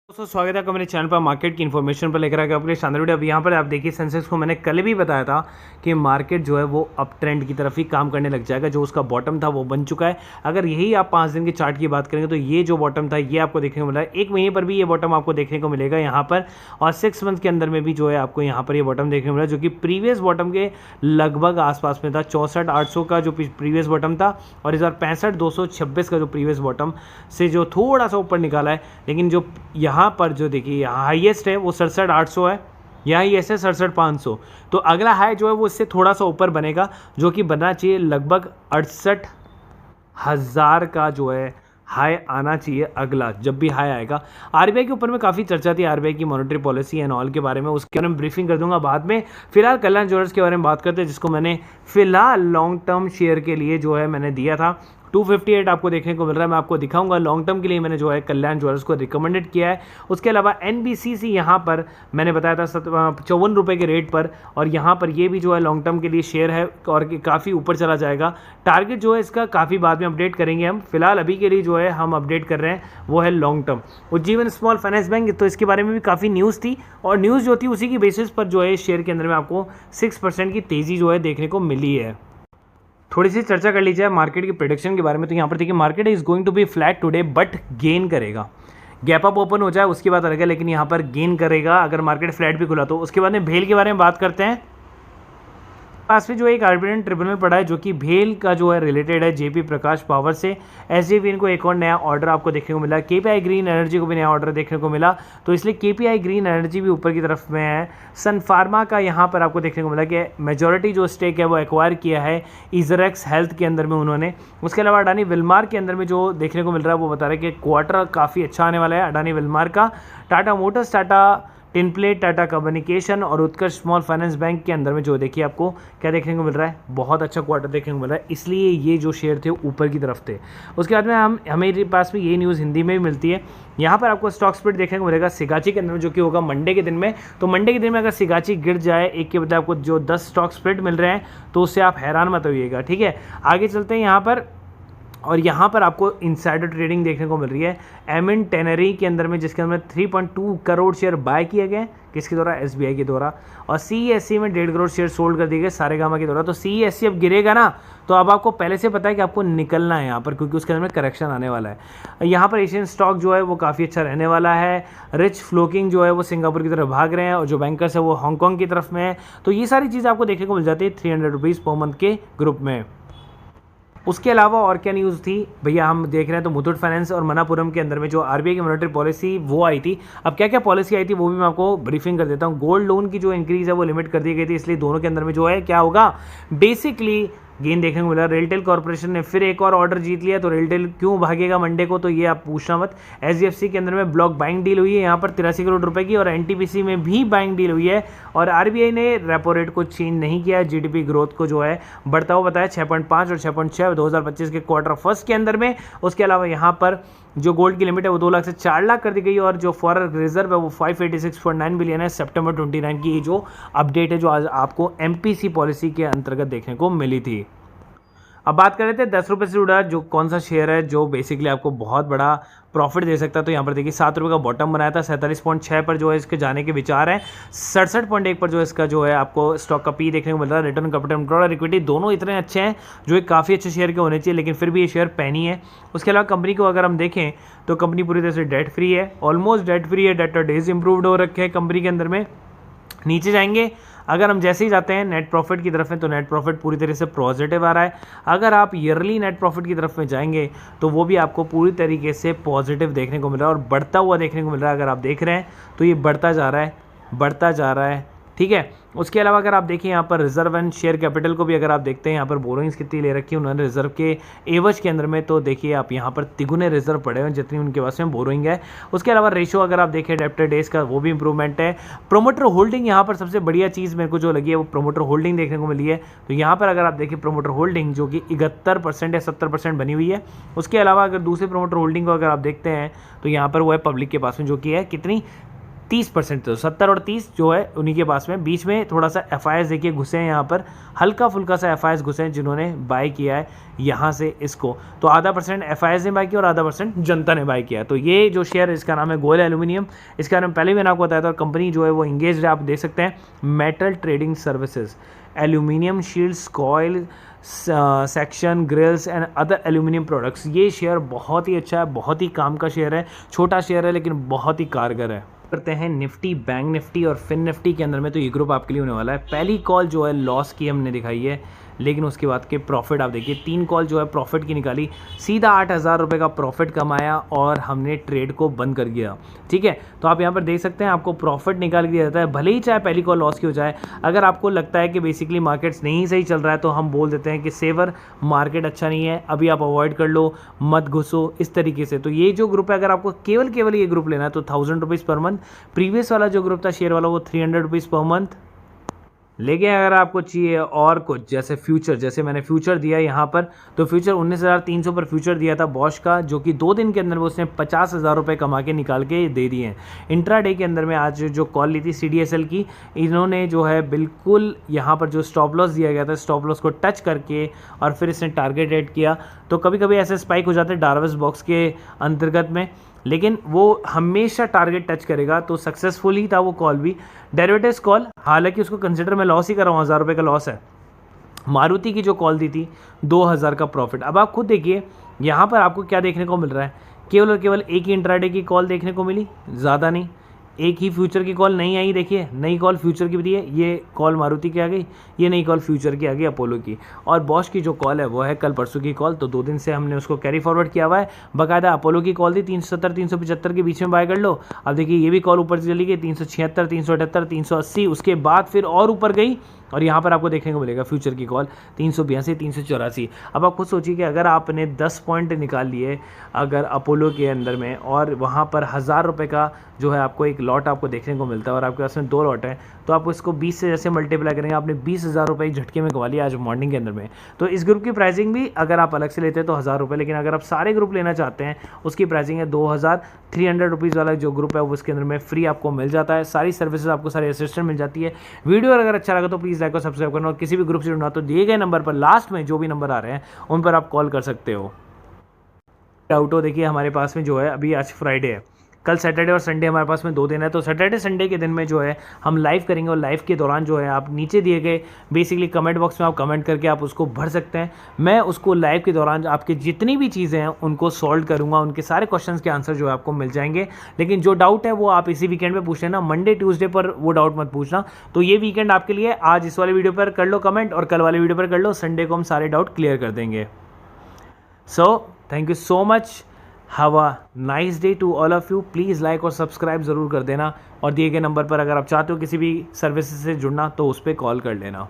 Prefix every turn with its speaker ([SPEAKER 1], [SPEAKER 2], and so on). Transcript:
[SPEAKER 1] दोस्तों स्वागत है आपका मेरे चैनल पर मार्केट की इन्फॉर्मेशन पर लेकर आकर अपने शानदार वीडियो। अब यहाँ पर आप देखिए सेंसेक्स को मैंने कल भी बताया था कि मार्केट जो है वो अप ट्रेंड की तरफ ही काम करने लग जाएगा। जो उसका बॉटम था वो बन चुका है। अगर यही आप 5 दिन के चार्ट की बात करेंगे तो ये जो बॉटम था ये आपको देखने को मिला है। 1 महीने पर भी ये बॉटम आपको देखने को मिलेगा यहाँ पर, और 6 मंथ के अंदर में भी जो है आपको यहाँ पर ये बॉटम देखने को मिला, जो कि प्रीवियस बॉटम के लगभग आसपास में था। 64,800 का जो प्रीवियस बॉटम था और इस बार 65,226 का जो प्रीवियस बॉटम से जो थोड़ा सा ऊपर निकाला है। लेकिन जो यहाँ पर जो देखिए यहाँ हाईएस्ट है वो 67,800 है, यहाँ ये ऐसे 67,500। तो अगला हाई जो है वो इससे थोड़ा सा ऊपर बनेगा, जो कि बनना चाहिए लगभग 68,000 का जो है हाई आना चाहिए अगला जब भी हाई आएगा। आरबीआई के ऊपर में काफ़ी चर्चा थी, आरबीआई की मॉनेटरी पॉलिसी एंड ऑल के बारे में, उसके बारे में ब्रीफिंग कर दूंगा बाद में। फिलहाल कल्याण ज्वेलर्स के बारे में बात करते हैं, जिसको मैंने फिलहाल लॉन्ग टर्म शेयर के लिए जो है मैंने दिया था 258 आपको देखने को मिल रहा है। मैं आपको दिखाऊंगा लॉन्ग टर्म के लिए मैंने जो है कल्याण ज्वेलर्स को रिकमेंडेड किया है। उसके अलावा एनबीसीसी यहाँ पर मैंने बताया था 54 रुपये के रेट पर, और यहाँ पर ये भी जो है लॉन्ग टर्म के लिए शेयर है और काफ़ी ऊपर चला जाएगा। टारगेट जो है इसका काफ़ी बाद में अपडेट करेंगे हम, फिलहाल अभी के लिए जो है हम अपडेट कर रहे हैं वो है long term. Ujjivan small finance bank, तो इसके बारे में भी काफ़ी न्यूज़ थी, और न्यूज़ जो थी उसी की बेसिस पर जो है शेयर के अंदर में आपको 6% की तेज़ी जो है देखने को मिली है। थोड़ी सी चर्चा कर लीजिए मार्केट की प्रेडिक्शन के बारे में। तो यहाँ पर देखिए market is going to be flat today but gain करेगा। गैप अप ओपन हो जाए उसकी बात अलग है, लेकिन यहाँ पर गेन करेगा अगर मार्केट फ्लैट भी खुला तो। उसके बाद में भेल के बारे में बात करते हैं। पास में जो एक आर्बिट्रेशन ट्रिब्यूनल पड़ा है जो कि भेल का जो है रिलेटेड है जेपी प्रकाश पावर से। एसजेवीएन को एक और नया ऑर्डर आपको देखने को मिला, केपीआई ग्रीन एनर्जी को भी नया ऑर्डर देखने को मिला, तो इसलिए केपीआई ग्रीन एनर्जी भी ऊपर की तरफ में है। सन फार्मा का यहाँ पर आपको देखने को मिला कि मेजॉरिटी जो स्टेक है वो एक्वायर किया है इजरेक्स हेल्थ के अंदर में उन्होंने। उसके अलावा अडानी विलमार के अंदर में जो देखने को मिल रहा है वो बता रहे हैं कि क्वार्टर काफ़ी अच्छा आने वाला है अडानी विलमार का। Tata Motors, Tata tinplate, Tata communication और उत्कर्ष स्मॉल फाइनेंस बैंक के अंदर में जो देखिए आपको क्या देखने को मिल रहा है, बहुत अच्छा क्वार्टर देखने को मिल रहा है, इसलिए ये जो शेयर थे ऊपर की तरफ थे। उसके बाद में हमारे पास में ये न्यूज़ हिंदी में भी मिलती है। यहाँ पर आपको स्टॉक स्प्लिट देखने को मिलेगा सिगाची के अंदर में, जो कि होगा मंडे के दिन में। तो मंडे के दिन में अगर सिगाची गिर जाए एक के बजाय आपको जो 10 स्टॉक स्प्लिट मिल रहे हैं तो उससे आप हैरान मत होइएगा, ठीक है। आगे चलते हैं यहाँ पर, और यहाँ पर आपको इनसाइडर ट्रेडिंग देखने को मिल रही है एमिन टेनरी के अंदर में, जिसके अंदर 3.2 करोड़ शेयर बाय किए गए, किसके द्वारा, एसबीआई के द्वारा। और सीईएससी में 1.5 करोड़ शेयर सोल्ड कर दिए गए सारेगामा के द्वारा। तो सीईएससी अब गिरेगा ना, तो अब आपको पहले से पता है कि आपको निकलना है यहाँ पर, क्योंकि उसके अंदर में करेक्शन आने वाला है। यहाँ पर एशियन स्टॉक जो है वो काफ़ी अच्छा रहने वाला है। रिच फ्लोकिंग जो है वो सिंगापुर की तरफ भाग रहे हैं, और जो बैंकर्स है वो हांगकॉन्ग की तरफ में है। तो ये सारी चीज़ आपको देखने को मिल जाती है 300 रुपीज़ पर मंथ के ग्रुप में। उसके अलावा और क्या न्यूज़ थी भैया, हम देख रहे हैं तो मुथूट फाइनेंस और मनापुरम के अंदर में जो आरबीआई की मॉनेटरी पॉलिसी वो आई थी। अब क्या क्या पॉलिसी आई थी वो भी मैं आपको ब्रीफिंग कर देता हूँ। गोल्ड लोन की जो इंक्रीज़ है वो लिमिट कर दी गई थी, इसलिए दोनों के अंदर में जो है क्या होगा, बेसिकली गेन देखने को मिला। रेलटेल कॉर्पोरेशन ने फिर एक और ऑर्डर जीत लिया, तो रेलटेल क्यों भागेगा मंडे को, तो ये आप पूछना मत। एचडीएफसी के अंदर में ब्लॉक बाइंग डील हुई है यहाँ पर 83 करोड़ रुपए की, और एनटीपीसी में भी बाइंग डील हुई है। और आरबीआई ने रेपो रेट को चेंज नहीं किया, जीडीपी ग्रोथ को जो है बढ़ता हुआ बताया 6.5 और 6.6 2025 के क्वार्टर फर्स्ट के अंदर में। उसके अलावा यहाँ पर जो गोल्ड की लिमिट है वो 2 लाख से 4 लाख कर दी गई, और जो फॉरेन रिजर्व है वो 586.9 बिलियन है। सितंबर 29 की ये जो अपडेट है जो आज आपको एमपीसी पॉलिसी के अंतर्गत देखने को मिली थी। अब बात कर रहे थे 10 रुपये से जुड़ा जो कौन सा शेयर है जो बेसिकली आपको बहुत बड़ा प्रॉफिट दे सकता है। तो यहाँ पर देखिए 7 रुपये का बॉटम बनाया था, 47.6 पर जो है इसके जाने के विचार हैं। 67.1 पर जो इसका जो है आपको स्टॉक का पी देखने को मिल रहा है। रिटर्न कैपिटल एम्प्लॉयड और इक्विटी दोनों इतने अच्छे हैं जो एक काफ़ी अच्छे शेयर के होने चाहिए, लेकिन फिर भी ये शेयर पैनी है। उसके अलावा कंपनी को अगर हम देखें तो कंपनी पूरी तरह से डेट फ्री है, ऑलमोस्ट डेट फ्री है। डेट डेज इंप्रूव्ड हो रखे हैं कंपनी के अंदर में। नीचे जाएंगे अगर हम जैसे ही जाते हैं नेट प्रॉफिट की तरफ में, तो नेट प्रॉफिट पूरी तरह से पॉजिटिव आ रहा है। अगर आप ईयरली नेट प्रॉफिट की तरफ में जाएंगे तो वो भी आपको पूरी तरीके से पॉजिटिव देखने को मिल रहा है और बढ़ता हुआ देखने को मिल रहा है। अगर आप देख रहे हैं तो ये बढ़ता जा रहा है, बढ़ता जा रहा है, ठीक है। उसके अलावा अगर आप देखें यहाँ पर रिजर्व एंड शेयर कैपिटल को भी अगर आप देखते हैं, यहाँ पर बोरोइंग्स कितनी ले रखी है उन्होंने रिजर्व के एवज के अंदर में, तो देखिए आप यहाँ पर तिगुने रिजर्व पड़े हुए हैं जितनी उनके पास में बोरोइंग है। उसके अलावा रेशो अगर आप देखें डेब्टर डेज का वो भी इंप्रूवमेंट है। प्रोमोटर होल्डिंग यहाँ पर सबसे बढ़िया चीज़ मेरे को जो लगी है वो प्रोमोटर होल्डिंग देखने को मिली है। तो यहाँ पर अगर आप देखें प्रोमोटर होल्डिंग जो कि 71% या 70% बनी हुई है। उसके अलावा अगर दूसरे प्रोमोटर होल्डिंग को अगर आप देखते हैं तो यहाँ पर वो है पब्लिक के पास में, जो कि है कितनी 30% तो 70 और 30 जो है उन्हीं के पास में, बीच में थोड़ा सा FIs देखिए घुसे हैं यहाँ पर, हल्का फुल्का सा FIs घुसे हैं जिन्होंने बाय किया है यहाँ से इसको। तो आधा % FIs ने बाय किया और आधा % जनता ने बाय किया। तो ये जो शेयर इसका नाम है गोयल एल्यूमिनियम, इसके बारे में पहले भी मैंने आपको बताया था। और कंपनी जो है वो इंगेज है, आप देख सकते हैं, metal trading services, aluminium shields, coil section, grills and other aluminium products. ये शेयर बहुत ही अच्छा है, बहुत ही काम का शेयर है, छोटा शेयर है लेकिन बहुत ही कारगर है। करते हैं निफ्टी, बैंक निफ्टी और फिन निफ्टी के अंदर में, तो ये ग्रुप आपके लिए होने वाला है। पहली कॉल जो है लॉस की हमने दिखाई है, लेकिन उसके बाद के प्रॉफिट आप देखिए, 3 कॉल जो है प्रॉफिट की निकाली, सीधा 8,000 रुपये का प्रॉफिट कमाया और हमने ट्रेड को बंद कर दिया। ठीक है, तो आप यहाँ पर देख सकते हैं आपको प्रॉफिट निकाल के दिया जाता है, भले ही चाहे पहली कॉल लॉस की हो जाए। अगर आपको लगता है कि बेसिकली मार्केट्स नहीं सही चल रहा है तो हम बोल देते हैं कि सेवर, मार्केट अच्छा नहीं है, अभी आप अवॉइड कर लो, मत घुसो, इस तरीके से। तो ये जो ग्रुप है, अगर आपको केवल ये ग्रुप लेना है तो 1000 रुपीज़ पर मंथ। प्रीवियस वाला जो ग्रुप था शेयर वाला वो 300 रुपीज़ पर मंथ। लेकिन अगर आपको चाहिए और कुछ, जैसे फ्यूचर, जैसे मैंने फ्यूचर दिया यहाँ पर, तो फ्यूचर 19,300 पर फ्यूचर दिया था बॉश का, जो कि 2 दिन के अंदर में उसने 50,000 रुपये कमा के निकाल के दे दिए हैं। इंट्राडे के अंदर में आज जो कॉल ली थी CDSL की, इन्होंने जो है बिल्कुल यहाँ पर जो स्टॉप लॉस दिया गया था, स्टॉप लॉस को टच करके और फिर इसने टारगेट रेट किया। तो कभी कभी ऐसे स्पाइक हो जाते हैं डार्विस बॉक्स के अंतर्गत में, लेकिन वो हमेशा टारगेट टच करेगा। तो सक्सेसफुल ही था वो कॉल भी, डेरिवेटिव्स कॉल। हालांकि उसको कंसिडर मैं लॉस ही कर रहा हूँ, 1000 रुपये का लॉस है। मारुति की जो कॉल दी थी 2000 का प्रॉफिट। अब आप खुद देखिए यहाँ पर आपको क्या देखने को मिल रहा है, केवल और केवल एक ही इंट्राडे की कॉल देखने को मिली, ज़्यादा नहीं। एक ही फ्यूचर की कॉल नहीं आई, देखिए नई कॉल फ्यूचर की भी दी है, ये कॉल मारुति की आ गई, ये नई कॉल फ्यूचर की आ गई अपोलो की। और बॉश की जो कॉल है वो है कल परसों की कॉल, तो 2 दिन से हमने उसको कैरी फॉरवर्ड किया हुआ है। बाकायदा अपोलो की कॉल थी 370 375 के बीच में बाय कर लो। अब देखिए ये भी कॉल ऊपर चली गई 376 378 380, उसके बाद फिर और ऊपर गई और यहाँ पर आपको देखने को मिलेगा फ्यूचर की कॉल 382 384। अब आप खुद सोचिए कि अगर आपने 10 पॉइंट निकाल लिए अगर अपोलो के अंदर में, और वहाँ पर 1000 रुपये का जो है आपको एक लॉट आपको देखने को मिलता है और आपके पास में 2 लॉट है, तो आप इसको 20 से जैसे मल्टीप्लाई करेंगे, आपने 20,000 रुपये झटके में गवा लिया आज मॉर्निंग के अंदर में। तो इस ग्रुप की प्राइसिंग भी अगर आप अलग से लेते हैं तो 1000 रुपये, लेकिन अगर आप सारे ग्रुप लेना चाहते हैं उसकी प्राइसिंग है 2300 रुपीज़ वाला जो ग्रुप है वो उसके अंदर में फ्री आपको मिल जाता है, सारी सर्विसेज आपको, सारी असिस्टेंट मिल जाती है। वीडियो अगर अच्छा लगा तो प्लीज़ लाइक और सब्सक्राइब करना, और किसी भी ग्रुप से जुड़ना तो दिए गए नंबर पर लास्ट में जो भी नंबर आ रहे हैं उन पर आप कॉल कर सकते हो। डाउट हो, देखिए हमारे पास में जो है अभी आज फ्राइडे है, कल सैटरडे और संडे हमारे पास में 2 दिन है। तो सैटरडे संडे के दिन में जो है हम लाइव करेंगे, और लाइव के दौरान जो है आप नीचे दिए गए बेसिकली कमेंट बॉक्स में आप कमेंट करके आप उसको भर सकते हैं। मैं उसको लाइव के दौरान आपके जितनी भी चीज़ें हैं उनको सॉल्व करूंगा, उनके सारे क्वेश्चंस के आंसर जो है आपको मिल जाएंगे। लेकिन जो डाउट है वो आप इसी वीकेंड में पूछ लेना, मंडे ट्यूसडे पर वो डाउट मत पूछना। तो ये वीकेंड आपके लिए, आज इस वाले वीडियो पर कर लो कमेंट और कल वाले वीडियो पर कर लो, संडे को हम सारे डाउट क्लियर कर देंगे। So thank you so much, have a nice day to all of you. Please like और सब्सक्राइब ज़रूर कर देना, और दिए गए नंबर पर अगर आप चाहते हो किसी भी सर्विसेज से जुड़ना तो उस पर कॉल कर लेना।